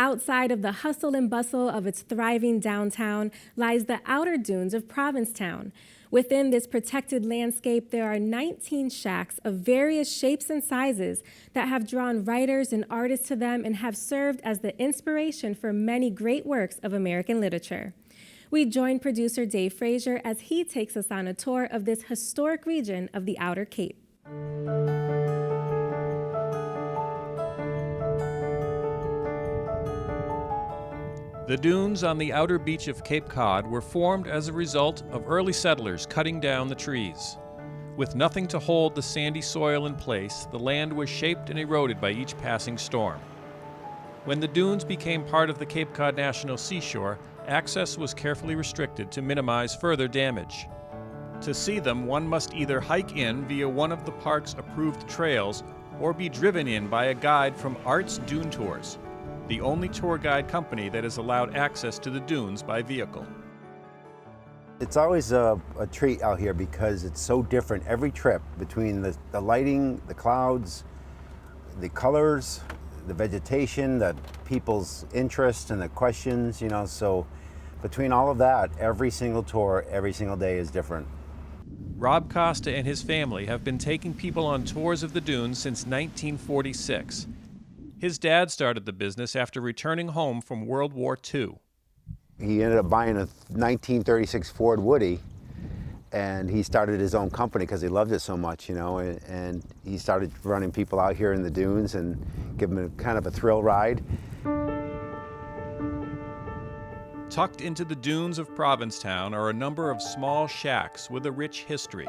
Outside of the hustle and bustle of its thriving downtown lies the outer dunes of Provincetown. Within this protected landscape, there are 19 shacks of various shapes and sizes that have drawn writers and artists to them and have served as the inspiration for many great works of American literature. We join producer Dave Fraser as he takes us on a tour of this historic region of the Outer Cape. The dunes on the outer beach of Cape Cod were formed as a result of early settlers cutting down the trees. With nothing to hold the sandy soil in place, the land was shaped and eroded by each passing storm. When the dunes became part of the Cape Cod National Seashore, access was carefully restricted to minimize further damage. To see them, one must either hike in via one of the park's approved trails or be driven in by a guide from Arts Dune Tours, the only tour guide company that has allowed access to the dunes by vehicle. It's always a treat out here because it's so different every trip, between the lighting, the clouds, the colors, the vegetation, the people's interest and the questions, so between all of that, every single tour, every single day is different. Rob Costa and his family have been taking people on tours of the dunes since 1946. His dad started the business after returning home from World War II. He ended up buying a 1936 Ford Woody, and he started his own company because he loved it so much, and he started running people out here in the dunes and giving them kind of a thrill ride. Tucked into the dunes of Provincetown are a number of small shacks with a rich history.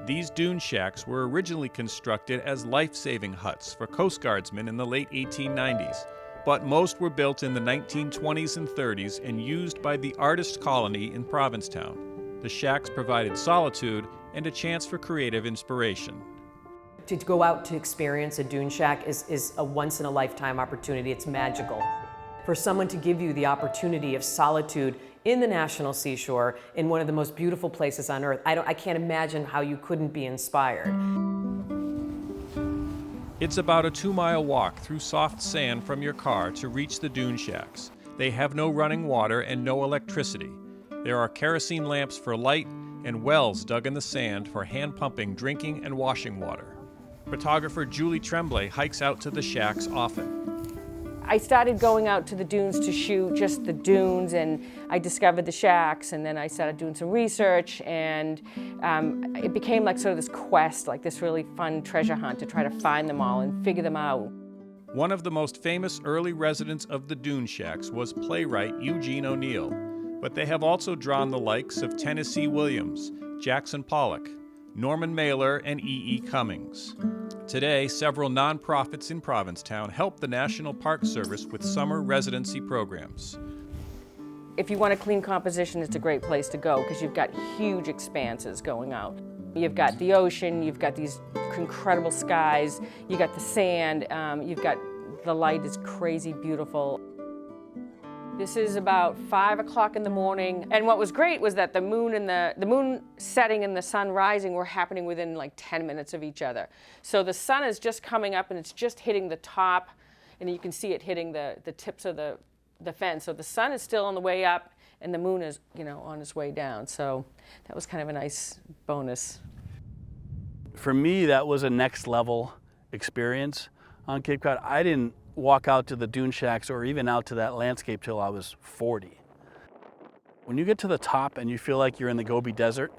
These dune shacks were originally constructed as life-saving huts for Coast Guardsmen in the late 1890s, but most were built in the 1920s and 30s and used by the artist colony in Provincetown. The shacks provided solitude and a chance for creative inspiration. To go out to experience a dune shack is a once-in-a-lifetime opportunity. It's magical. For someone to give you the opportunity of solitude in the National Seashore, in one of the most beautiful places on earth, I can't imagine how you couldn't be inspired. It's about a 2-mile walk through soft sand from your car to reach the dune shacks. They have no running water and no electricity. There are kerosene lamps for light and wells dug in the sand for hand-pumping drinking and washing water. Photographer Julie Tremblay hikes out to the shacks often. I started going out to the dunes to shoot just the dunes, and I discovered the shacks, and then I started doing some research, and it became like sort of this quest, like this really fun treasure hunt to try to find them all and figure them out. One of the most famous early residents of the dune shacks was playwright Eugene O'Neill, but they have also drawn the likes of Tennessee Williams, Jackson Pollock, Norman Mailer, and E.E. Cummings. Today, several nonprofits in Provincetown help the National Park Service with summer residency programs. If you want a clean composition, it's a great place to go because you've got huge expanses going out. You've got the ocean, you've got these incredible skies, you've got the sand, you've got the light is crazy beautiful. This is about 5 o'clock in the morning, and what was great was that the moon setting and the sun rising were happening within like 10 minutes of each other. So the sun is just coming up and it's just hitting the top, and you can see it hitting the tips of the fence. So the sun is still on the way up and the moon is, on its way down. So that was kind of a nice bonus. For me, that was a next level experience on Cape Cod. I didn't walk out to the dune shacks or even out to that landscape till I was 40. When you get to the top and you feel like you're in the Gobi Desert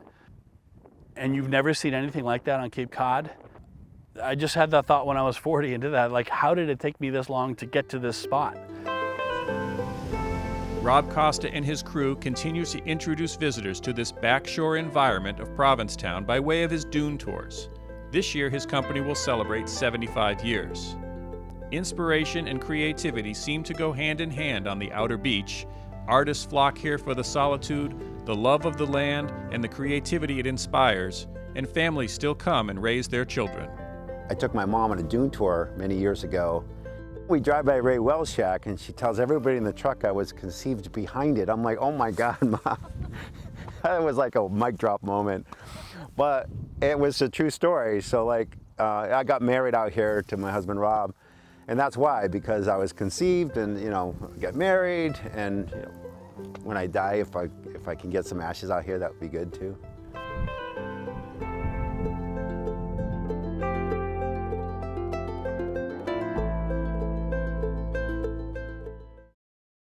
and you've never seen anything like that on Cape Cod, I just had that thought when I was 40 and did that, like, how did it take me this long to get to this spot? Rob Costa and his crew continue to introduce visitors to this backshore environment of Provincetown by way of his dune tours. This year, his company will celebrate 75 years. Inspiration and creativity seem to go hand in hand on the outer beach. Artists flock here for the solitude, the love of the land, and the creativity it inspires, and families still come and raise their children. I took my mom on a dune tour many years ago. We drive by Ray Wells' shack, and she tells everybody in the truck I was conceived behind it. I'm like, oh my God, Mom. That was like a mic drop moment. But it was a true story. So I got married out here to my husband, Rob, And that's why, because I was conceived and, you know, get married, and, you know, when I die, if I can get some ashes out here, that would be good too.